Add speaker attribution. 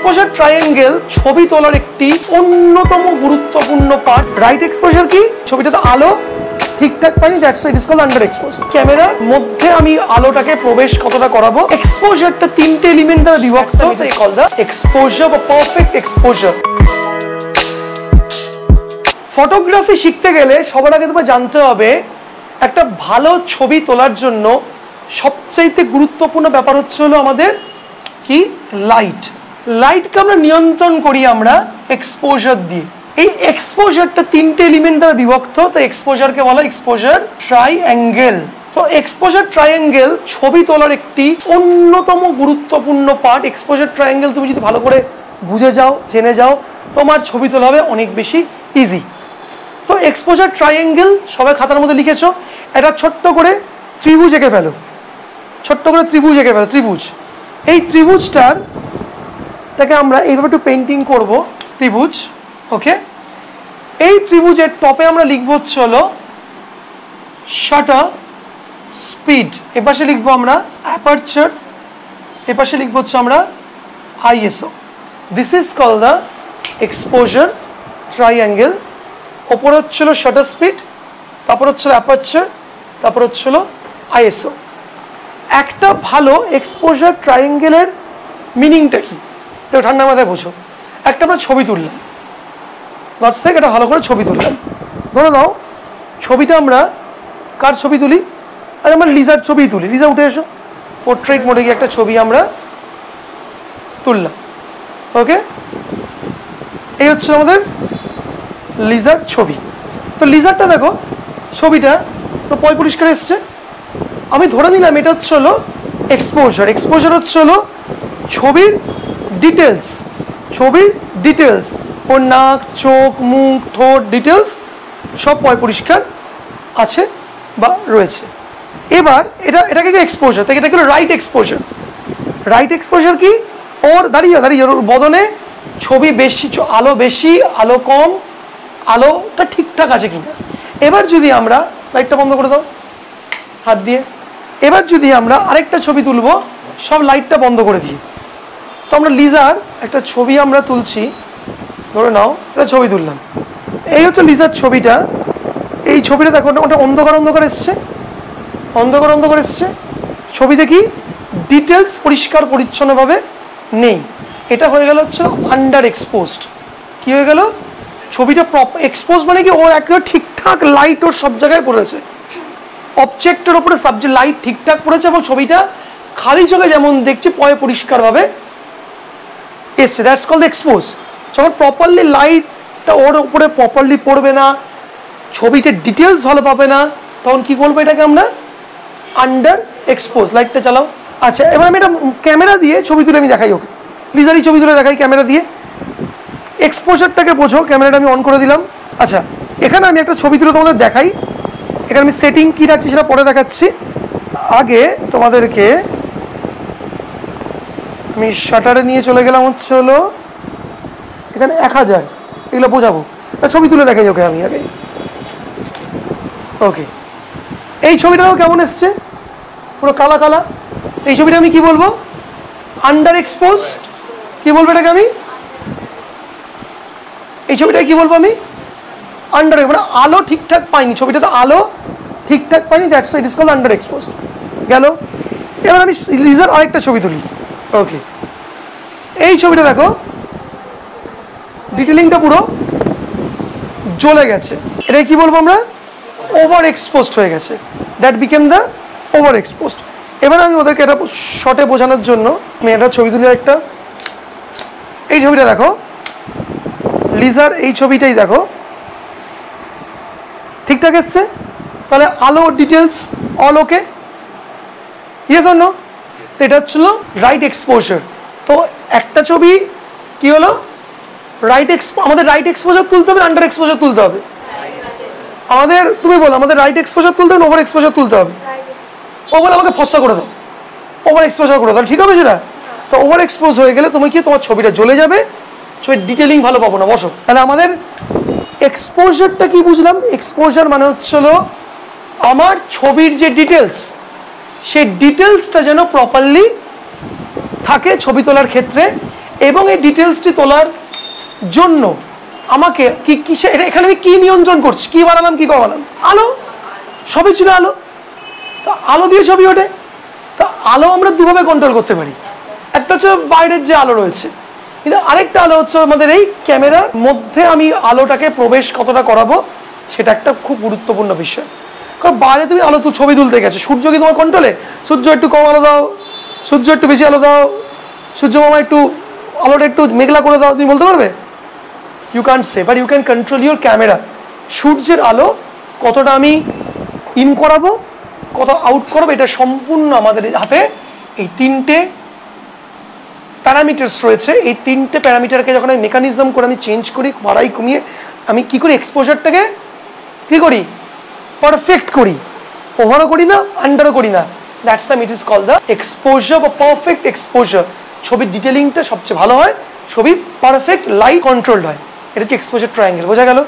Speaker 1: Exposure triangle ছবি তোলার একটি অন্যতম গুরুত্বপূর্ণ পার্ট। রাইট এক্সপোজার কি? ছবিটাতে আলো ঠিকঠাক পাইনি, that's it is called under exposed. ক্যামেরার মধ্যে আমি আলোটাকে প্রবেশ কতটা করাবো। এক্সপোজারটা তিনটে এলিমেন্ট দ্বারা বিভক্ত, ইট কল্ড দ্য এক্সপোজার বা পারফেক্ট এক্সপোজার। ফটোগ্রাফি শিখতে গেলে সবার আগে তোমার জানতে হবে একটা ভালো ছবি তোলার জন্য সবচাইতে গুরুত্বপূর্ণ ব্যাপার হচ্ছে হলো আমাদের কি লাইট। লাইটকে আমরা নিয়ন্ত্রণ করি আমরা এক্সপোজার দিয়ে। এই এক্সপোজারটা তিনটে এলিমেন্ট দ্বারা বিভক্ত, তো এক্সপোজারকে বলা এক্সপোজার ট্রাইঅ্যাঙ্গেল। তো এক্সপোজার ট্রাইঅ্যাঙ্গেল ছবি তোলার একটি অন্যতম গুরুত্বপূর্ণ পার্ট। এক্সপোজার ট্রাইঅ্যাঙ্গেল তুমি যদি ভালো করে বুঝে যাও, জেনে যাও, তোমার ছবি তোলা হবে অনেক বেশি ইজি। তো এক্সপোজার ট্রাইঅ্যাঙ্গেল সবাই খাতার মধ্যে লিখেছো। এটা ছোট্ট করে ত্রিভুজ এঁকে ফেলো, ছোট্ট করে ত্রিভুজ এঁকে ফেলো। ত্রিভুজ, এই ত্রিভুজটাকে আমরা এইভাবে একটু পেন্টিং করবো। ত্রিভুজ, ওকে। এই ত্রিভুজের টপে আমরা লিখবো হচ্ছে হলো শাটার স্পিড, এপাশে লিখবো আমরা অ্যাপারচার, এপাশে লিখবো হচ্ছে আমরা ISO. This is called the exposure triangle. ওপরে হচ্ছিল শাটার স্পিড, তারপর হচ্ছিল অ্যাপারচার, তারপর হচ্ছিল আইএসও। একটা ভালো এক্সপোজার ট্রাইঅ্যাঙ্গেলের মিনিংটা কি তো ঠান্ডা মাথায় বোঝো। একটা আমরা ছবি তুললাম, হোয়াটসঅ্যাপ একটা ভালো করে ছবি তুললাম। ধরে দাও ছবিটা আমরা কার ছবি তুলি? আর আমরা লিজার ছবি তুলি। লিজা উঠে এসো, পোর্ট্রেট মোডে গিয়ে একটা ছবি আমরা তুললাম, ওকে। এই হচ্ছে আমাদের লিজার ছবি। তো লিজারটা দেখো, ছবিটা তো পরিষ্কার এসছে। আমি ধরে নিলাম এটা হচ্ছে হলো এক্সপোজার। এক্সপোজার হচ্ছে হলো ছবির ডিটেলস, ছবির ডিটেলস, ওর নাক, চোখ, মুখ, ঠোঁট ডিটেলস সব পরিষ্কার আছে বা রয়েছে। এবার এটাকে এক্সপোজার, তাই এটা হলো রাইট এক্সপোজার। রাইট এক্সপোজার কি? ওর দাঁড়িয়ে ওর বদনে ছবি বেশি, আলো বেশি, আলো কম, আলোটা ঠিকঠাক আছে কিনা। এবার যদি আমরা লাইটটা বন্ধ করে দাও হাত দিয়ে, এবার যদি আমরা আরেকটা ছবি তুলবো সব লাইটটা বন্ধ করে দিয়ে, তো আমরা লিজার একটা ছবি আমরা তুলছি। ধরে নাও একটা ছবি তুললাম, এই হচ্ছে লিজার ছবিটা। এই ছবিটা দেখো ওটা অন্ধকার অন্ধকার এসছে, অন্ধকার অন্ধকার এসছে। ছবিতে কি ডিটেলস পরিষ্কার পরিচ্ছন্নভাবে নেই। এটা হয়ে গেল হচ্ছে আন্ডার এক্সপোজড। কি হয়ে গেল? ছবিটা এক্সপোজ মানে কি ও একেবারে ঠিকঠাক লাইট ওর সব জায়গায় পড়েছে, অবজেক্টের ওপরে সাবজেক্ট লাইট ঠিকঠাক পড়েছে এবং ছবিটা খালি চোখে যেমন দেখছি পরিষ্কারভাবে এসছে, দ্যাটস কল্ড এক্সপোজ। যখন প্রপারলি লাইটটা ওর উপরে প্রপারলি পড়বে না, ছবিটার ডিটেলস ভালো পাবে না, তখন কি বলবো এটাকে আমরা আন্ডার এক্সপোজ। লাইটটা চালাও। আচ্ছা, এবার আমি এটা ক্যামেরা দিয়ে ছবি তুলে আমি দেখাই, ওকে লিজারই ছবি তুলে দেখাই ক্যামেরা দিয়ে। এক্সপোজারটাকে বোঝো, ক্যামেরাটা আমি অন করে দিলাম। আচ্ছা, এখানে আমি একটা ছবি তুলে তোমাদের দেখাই। এখানে আমি সেটিং কী রাখছি সেটা পরে দেখাচ্ছি। আগে তোমাদেরকে আমি শাটারে নিয়ে চলে গেলাম হচ্ছে হলো এখানে 1000, এগুলো বোঝাবো। ছবি তুলে দেখাই ওকে আমি আগে, ওকে। এই ছবিটাও কেমন এসছে, পুরো কালা কালা। এই ছবিটা আমি কি বলবো? Under expose. কি বলবো এটাকে আমি? এই ছবিটাকে কি বলবো আমি? আন্ডার, মানে আলো ঠিকঠাক পাইনি, ছবিটাতে আলো ঠিকঠাক পাইনি, that's it is called under exposed. গেল। এবার আমি লিজার আরেকটা ছবি তুলি, ওকে। এই ছবিটা দেখো ডিটেলিংটা পুরো জ্বলে গেছে, এটাকে কি বলবো আমরা? ওভার এক্সপোজড হয়ে গেছে, that became the over exposed. এবার আমি ওদেরকে এটা শর্টে বোঝানোর জন্য আমি একটা ছবি তুলি একটা। এই ছবিটা দেখো লিজার, এই ছবিটাই দেখো ঠিকঠাক এসছে। তাহলে আলো details all okay, yes or no? তো এটা হচ্ছিল রাইট এক্সপোজার। তো একটা ছবি কি হলো রাইট আমাদের রাইট এক্সপোজার তুলতে হবে, আন্ডার এক্সপোজার তুলতে হবে আমাদের? তুমি বলো আমাদের রাইট এক্সপোজার তুলতে হবে, ওভার এক্সপোজার তুলতে হবে? ও বলে আমাকে ফসা করে দাও, ওভার এক্সপোজার করে দাও, ঠিক হবে সেটা? তো ওভার এক্সপোজ হয়ে গেলে তুমি কি তোমার ছবিটা জ্বলে যাবে, ছবির ডিটেলিং ভালো পাবো না। বসো। তাহলে আমাদের এক্সপোজারটা কি বুঝলাম? এক্সপোজার মানে হচ্ছে হলো আমার ছবির যে ডিটেলস, সেই ডিটেলসটা যেন প্রপারলি থাকে ছবি তোলার ক্ষেত্রে, এবং এই ডিটেলসটি তোলার জন্য আমাকে কি কিসে এখানে আমি কি নিয়ন্ত্রণ করছি, কি বানালাম কি কমালাম, আলো, সবই ছিল আলো। তা আলো দিয়ে ছবি ওঠে। তা আলো আমরা দুভাবে কন্ট্রোল করতে পারি, একটা হচ্ছে বাইরের যে আলো রয়েছে, কিন্তু আরেকটা আলো হচ্ছে আমাদের এই ক্যামেরার মধ্যে আমি আলোটাকে প্রবেশ কতটা করাবো, সেটা একটা খুব গুরুত্বপূর্ণ বিষয়। কারণ বাইরে তুমি আলো ছবি তুলতে গেছো, সূর্য কি তোমার কন্ট্রোলে? সূর্য একটু কম আলো দাও, সূর্য একটু বেশি আলো দাও, সূর্য মামা একটু আলোটা একটু মেঘলা করে দাও, তুমি বলতে পারবে? You can't say, but you can control your camera. সূর্যের আলো কতটা আমি ইন করাবো, কত আউট করাবো, এটা সম্পূর্ণ আমাদের হাতে। এই তিনটে প্যারামিটার্স রয়েছে, এই তিনটে প্যারামিটারকে যখন আমি মেকানিজম করে আমি চেঞ্জ করি, বাড়াই কমিয়ে, আমি কি করি এক্সপোজারটাকে কি করি পারফেক্ট করি, ওভারও করি না আন্ডারও করি না। That's the it is call the exposure বা পারফেক্ট এক্সপোজার। ছবির ডিটেলিংটা সবচেয়ে ভালো হয়, ছবি পারফেক্ট লাইট কন্ট্রোলড হয়, এটা হচ্ছে এক্সপোজার ট্রায়াঙ্গেল। বোঝা গেল?